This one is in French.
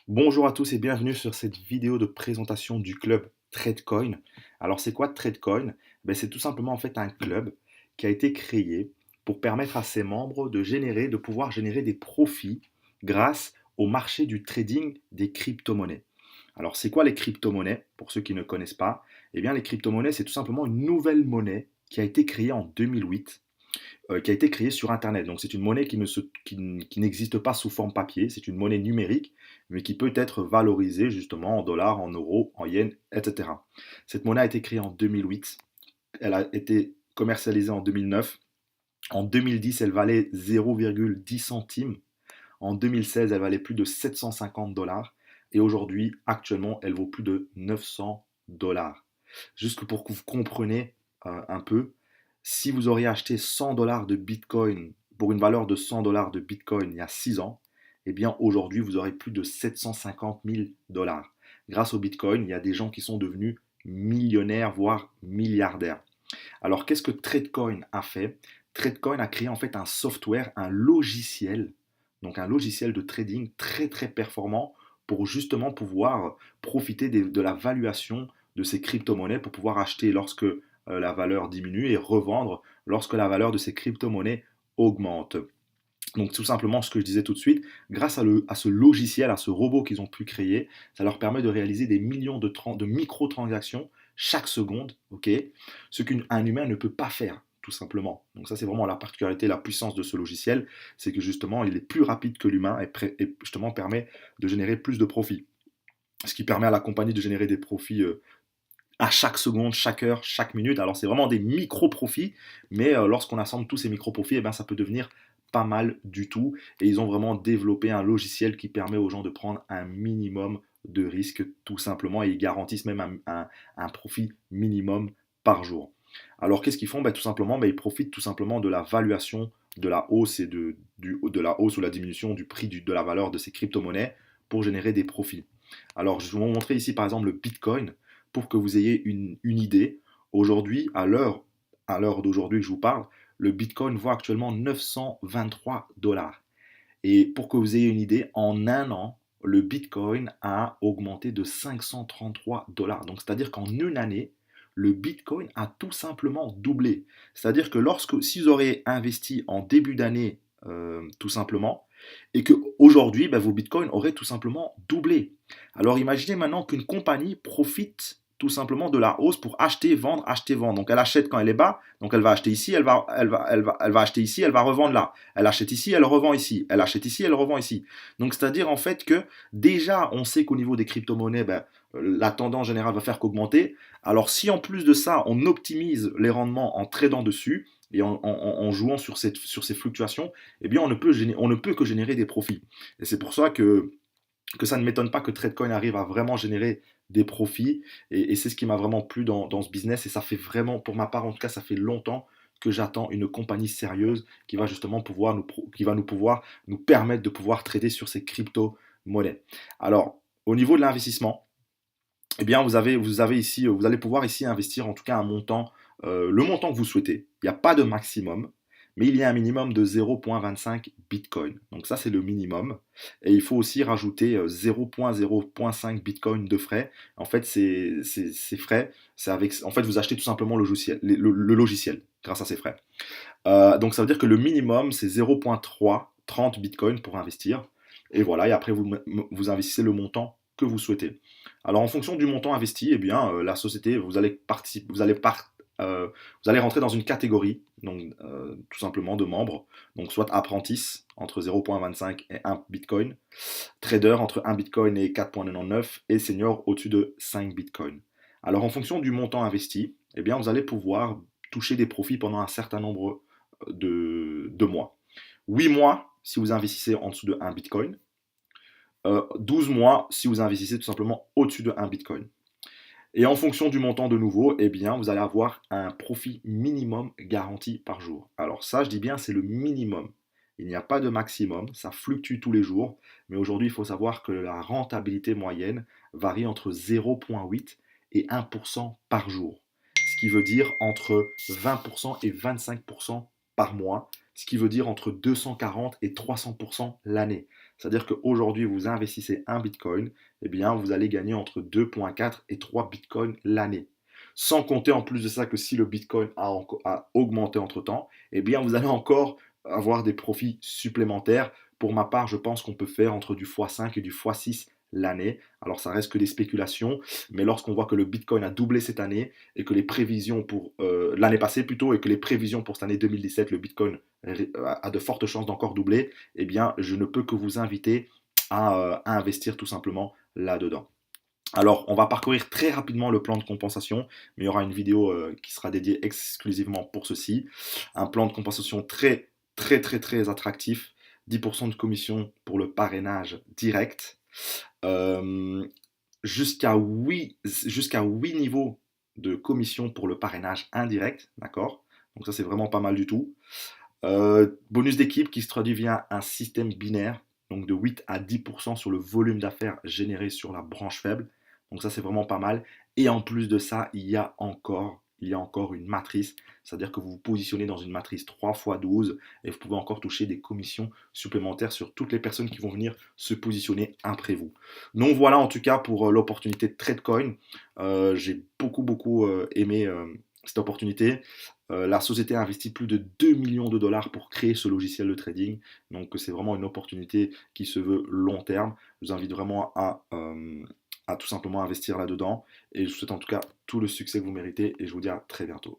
Bonjour à tous et bienvenue sur cette vidéo de présentation du club TradeCoin. Alors c'est quoi TradeCoin? C'est tout simplement en fait un club qui a été créé pour permettre à ses membres de pouvoir générer des profits grâce au marché du trading des crypto-monnaies. Alors c'est quoi les crypto-monnaies? Pour ceux qui ne connaissent pas, eh bien les crypto-monnaies c'est tout simplement une nouvelle monnaie qui a été créée en 2008 qui a été créée sur Internet. Donc c'est une monnaie qui n'existe pas sous forme papier, c'est une monnaie numérique, mais qui peut être valorisée justement en dollars, en euros, en yens, etc. Cette monnaie a été créée en 2008, elle a été commercialisée en 2009, en 2010 elle valait 0,10 centimes, en 2016 elle valait plus de 750 dollars, et aujourd'hui, actuellement, elle vaut plus de 900 dollars. Juste pour que vous compreniez un peu, si vous auriez acheté 100 dollars de Bitcoin pour une valeur de 100 dollars de Bitcoin il y a 6 ans, eh bien aujourd'hui vous aurez plus de 750 000 dollars. Grâce au Bitcoin, il y a des gens qui sont devenus millionnaires, voire milliardaires. Alors qu'est-ce que Tradecoin a fait? Tradecoin a créé en fait un software, un logiciel, donc un logiciel de trading très très performant pour justement pouvoir profiter de la valuation de ces crypto-monnaies pour pouvoir acheter lorsque la valeur diminue et revendre lorsque la valeur de ces crypto-monnaies augmente. Donc tout simplement ce que je disais tout de suite, grâce à ce logiciel, à ce robot qu'ils ont pu créer, ça leur permet de réaliser des millions de microtransactions chaque seconde, ok, ce qu'un humain ne peut pas faire, tout simplement. Donc ça c'est vraiment la particularité, la puissance de ce logiciel, c'est que justement il est plus rapide que l'humain et justement permet de générer plus de profits. Ce qui permet à la compagnie de générer des profits à chaque seconde, chaque heure, chaque minute. Alors c'est vraiment des micro-profits, mais lorsqu'on assemble tous ces micro-profits, eh ben, ça peut devenir pas mal du tout. Et ils ont vraiment développé un logiciel qui permet aux gens de prendre un minimum de risque, tout simplement, et ils garantissent même un profit minimum par jour. Alors qu'est-ce qu'ils font? Tout simplement, ils profitent tout simplement de la valuation, de la hausse de la hausse ou la diminution du prix de la valeur de ces crypto-monnaies pour générer des profits. Alors je vais vous montrer ici par exemple le Bitcoin pour que vous ayez une idée. Aujourd'hui, à l'heure d'aujourd'hui que je vous parle, le Bitcoin vaut actuellement 923 dollars. Et pour que vous ayez une idée, en un an, le Bitcoin a augmenté de 533 dollars. Donc, c'est-à-dire qu'en une année, le Bitcoin a tout simplement doublé. C'est-à-dire que s'ils auraient investi en début d'année, tout simplement, et qu'aujourd'hui, vos Bitcoins auraient tout simplement doublé. Alors, imaginez maintenant qu'une compagnie profite tout simplement de la hausse pour acheter, vendre, acheter, vendre. Donc, elle achète quand elle est bas, donc elle va acheter ici, elle va acheter ici, elle va revendre là. Elle achète ici, elle revend ici. Elle achète ici, elle revend ici. Donc, c'est-à-dire en fait que déjà, on sait qu'au niveau des crypto-monnaies, la tendance générale va faire qu'augmenter. Alors, si en plus de ça, on optimise les rendements en tradant dessus et en jouant sur ces fluctuations, eh bien, on ne peut que générer des profits. Et c'est pour ça que ça ne m'étonne pas que Tradecoin arrive à vraiment générer des profits. Et c'est ce qui m'a vraiment plu dans ce business. Et ça fait vraiment, pour ma part en tout cas, ça fait longtemps que j'attends une compagnie sérieuse qui va justement pouvoir nous permettre de pouvoir trader sur ces crypto-monnaies. Alors, au niveau de l'investissement, eh bien, vous avez ici, vous allez pouvoir ici investir en tout cas un montant, le montant que vous souhaitez. Il n'y a pas de maximum, mais il y a un minimum de 0,25 Bitcoin. Donc ça, c'est le minimum. Et il faut aussi rajouter 0,05 Bitcoin de frais. En fait, ces frais, en fait, vous achetez tout simplement le logiciel grâce à ces frais. Donc ça veut dire que le minimum, c'est 0,30 Bitcoin pour investir. Et voilà, et après, vous investissez le montant que vous souhaitez. Alors en fonction du montant investi, eh bien, la société, vous allez rentrer dans une catégorie, donc tout simplement de membres, donc soit apprentice entre 0,25 et 1 Bitcoin, trader entre 1 Bitcoin et 4,99 et senior au-dessus de 5 Bitcoin. Alors en fonction du montant investi, eh bien, vous allez pouvoir toucher des profits pendant un certain nombre de mois. 8 mois si vous investissez en dessous de 1 Bitcoin, 12 mois si vous investissez tout simplement au-dessus de 1 Bitcoin. Et en fonction du montant de nouveau, eh bien, vous allez avoir un profit minimum garanti par jour. Alors ça, je dis bien, c'est le minimum. Il n'y a pas de maximum, ça fluctue tous les jours, mais aujourd'hui, il faut savoir que la rentabilité moyenne varie entre 0,8 et 1% par jour, ce qui veut dire entre 20% et 25% par mois, ce qui veut dire entre 240 et 300% l'année. C'est-à-dire qu'aujourd'hui, vous investissez un Bitcoin, eh bien, vous allez gagner entre 2,4 et 3 Bitcoins l'année. Sans compter en plus de ça que si le Bitcoin a augmenté entre-temps, eh bien, vous allez encore avoir des profits supplémentaires. Pour ma part, je pense qu'on peut faire entre du x5 et du x6 l'année. Alors ça reste que des spéculations, mais lorsqu'on voit que le Bitcoin a doublé cette année et que les prévisions pour l'année passée plutôt et que les prévisions pour cette année 2017, le Bitcoin a de fortes chances d'encore doubler, eh bien je ne peux que vous inviter à investir tout simplement là-dedans. Alors, on va parcourir très rapidement le plan de compensation, mais il y aura une vidéo qui sera dédiée exclusivement pour ceci. Un plan de compensation très, très, très, très attractif. 10% de commission pour le parrainage direct. Euh, jusqu'à 8 niveaux de commission pour le parrainage indirect, d'accord? Donc ça, c'est vraiment pas mal du tout. Bonus d'équipe qui se traduit via un système binaire, donc de 8 à 10% sur le volume d'affaires généré sur la branche faible. Donc ça, c'est vraiment pas mal. Et en plus de ça, il y a encore une matrice, c'est-à-dire que vous vous positionnez dans une matrice 3 x 12 et vous pouvez encore toucher des commissions supplémentaires sur toutes les personnes qui vont venir se positionner après vous. Donc voilà en tout cas pour l'opportunité de TradeCoin. J'ai beaucoup beaucoup aimé cette opportunité. La société a investi plus de 2 millions de dollars pour créer ce logiciel de trading. Donc c'est vraiment une opportunité qui se veut long terme. Je vous invite vraiment à tout simplement investir là-dedans. Et je vous souhaite en tout cas tout le succès que vous méritez et je vous dis à très bientôt.